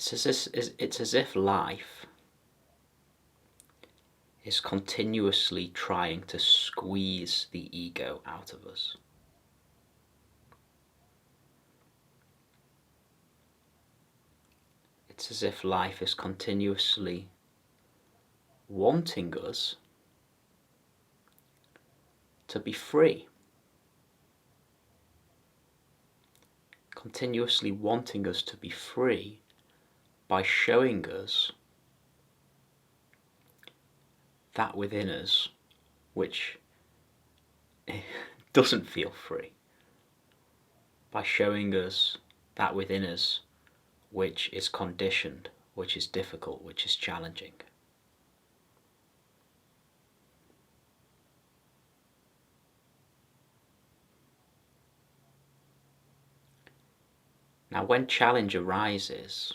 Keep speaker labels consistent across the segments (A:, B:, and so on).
A: It's as if life is continuously trying to squeeze the ego out of us. It's as if life is continuously wanting us to be free. Continuously wanting us to be free by showing us that within us which doesn't feel free. By showing us that within us which is conditioned, which is difficult, which is challenging. Now, when challenge arises,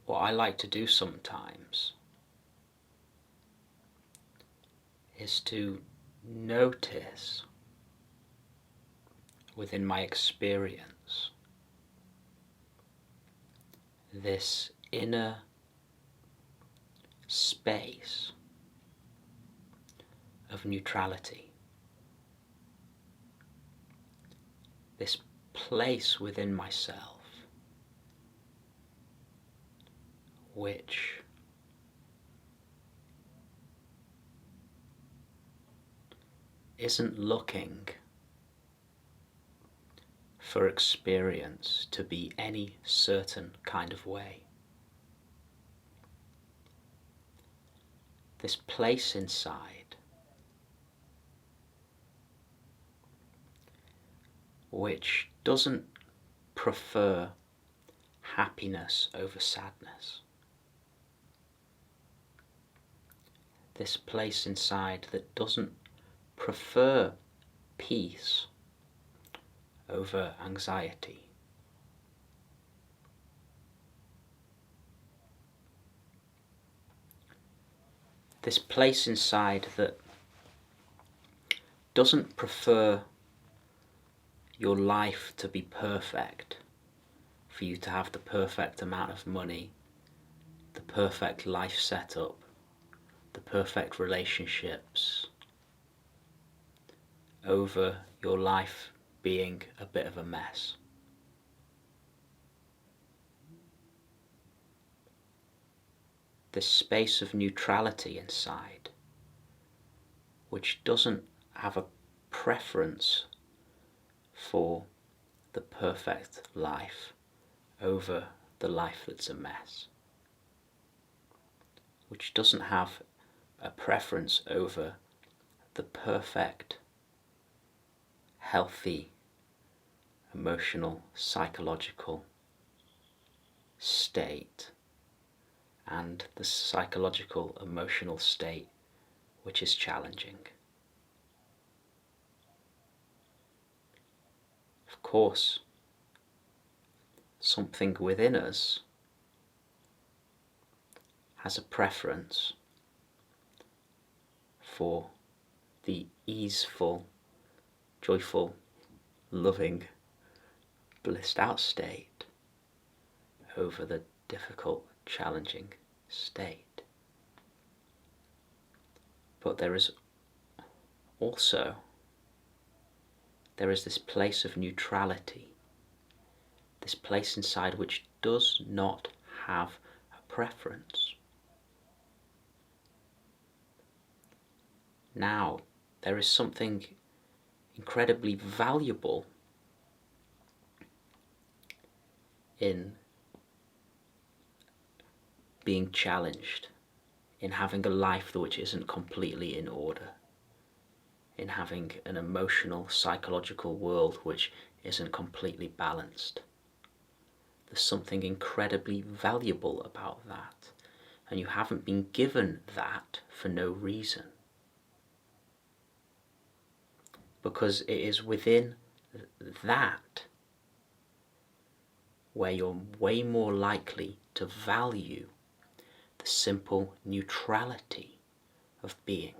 A: what I like to do sometimes is to notice within my experience this inner space of neutrality. This place within myself which isn't looking for experience to be any certain kind of way. This place inside which doesn't prefer happiness over sadness. This place inside that doesn't prefer peace over anxiety. This place inside that doesn't prefer your life to be perfect, for you to have the perfect amount of money, the perfect life setup, the perfect relationships, over your life being a bit of a mess. This space of neutrality inside, which doesn't have a preference for the perfect life over the life that's a mess, which doesn't have a preference over the perfect, healthy, emotional, psychological state and the psychological, emotional state which is challenging. Of course, something within us has a preference for the easeful, joyful, loving, blissed out state over the difficult, challenging state. But there is this place of neutrality, this place inside which does not have a preference. Now, there is something incredibly valuable in being challenged, in having a life which isn't completely in order, in having an emotional, psychological world which isn't completely balanced. There's something incredibly valuable about that, and you haven't been given that for no reason. Because it is within that where you're way more likely to value the simple neutrality of being.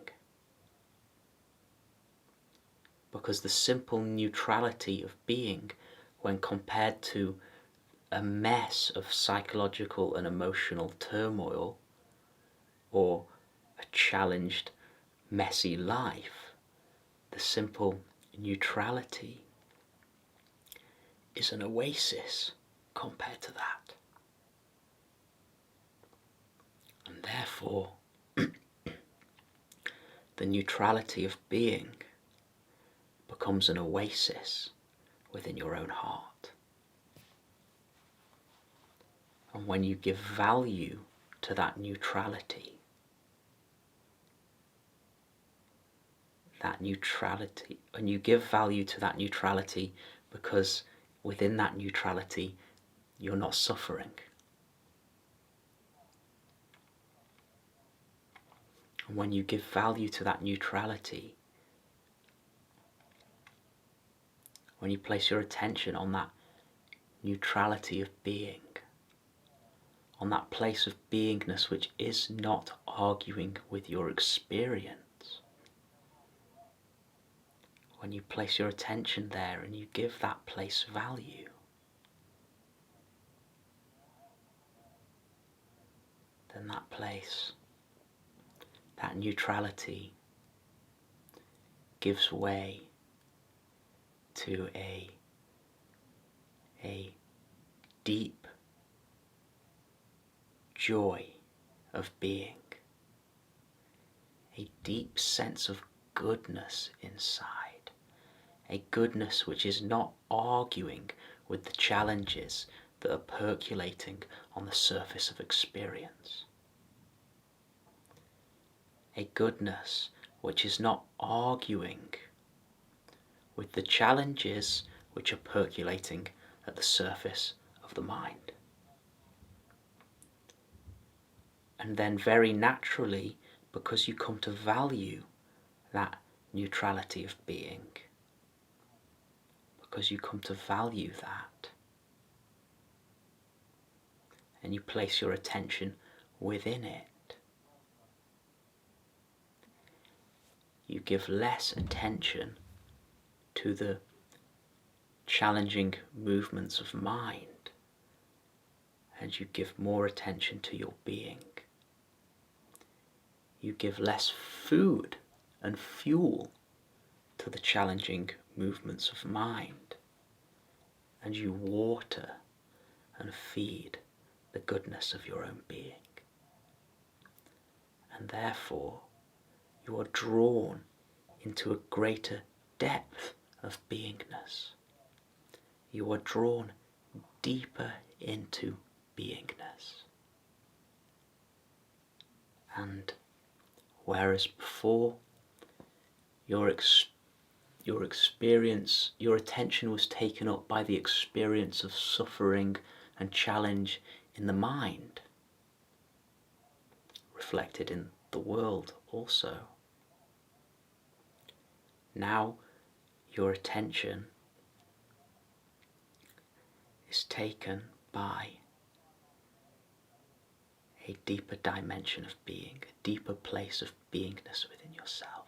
A: because the simple neutrality of being, when compared to a mess of psychological and emotional turmoil, or a challenged, messy life, the simple neutrality is an oasis compared to that. And therefore, the neutrality of being becomes an oasis within your own heart. And when you give value to that neutrality, and you give value to that neutrality because within that neutrality you're not suffering. And when you give value to that neutrality, when you place your attention on that neutrality of being, on that place of beingness which is not arguing with your experience, when you place your attention there and you give that place value, then that place, that neutrality, gives way to a deep joy of being, a deep sense of goodness inside, a goodness which is not arguing with the challenges that are percolating on the surface of experience, a goodness which is not arguing with the challenges which are percolating at the surface of the mind. And then very naturally, because you come to value that neutrality of being, because you come to value that, and you place your attention within it, you give less attention to the challenging movements of mind, and you give more attention to your being. You give less food and fuel to the challenging movements of mind, and you water and feed the goodness of your own being. And therefore, you are drawn into a greater depth of beingness. You are drawn deeper into beingness. And whereas before your experience, your attention was taken up by the experience of suffering and challenge in the mind, reflected in the world also. Now your attention is taken by a deeper dimension of being, a deeper place of beingness within yourself.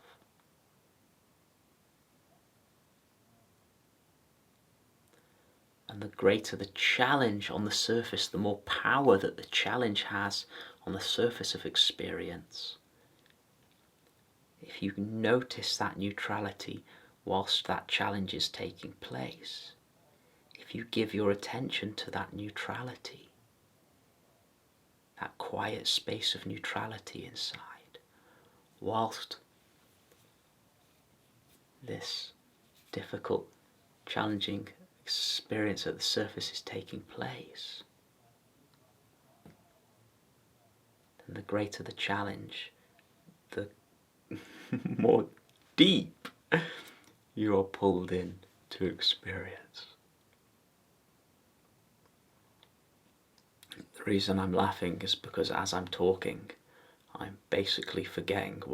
A: And the greater the challenge on the surface, the more power that the challenge has on the surface of experience. If you notice that neutrality whilst that challenge is taking place, if you give your attention to that neutrality, that quiet space of neutrality inside, whilst this difficult, challenging experience at the surface is taking place, then the greater the challenge, the more deep you are pulled in to experience. The reason I'm laughing is because as I'm talking, I'm basically forgetting what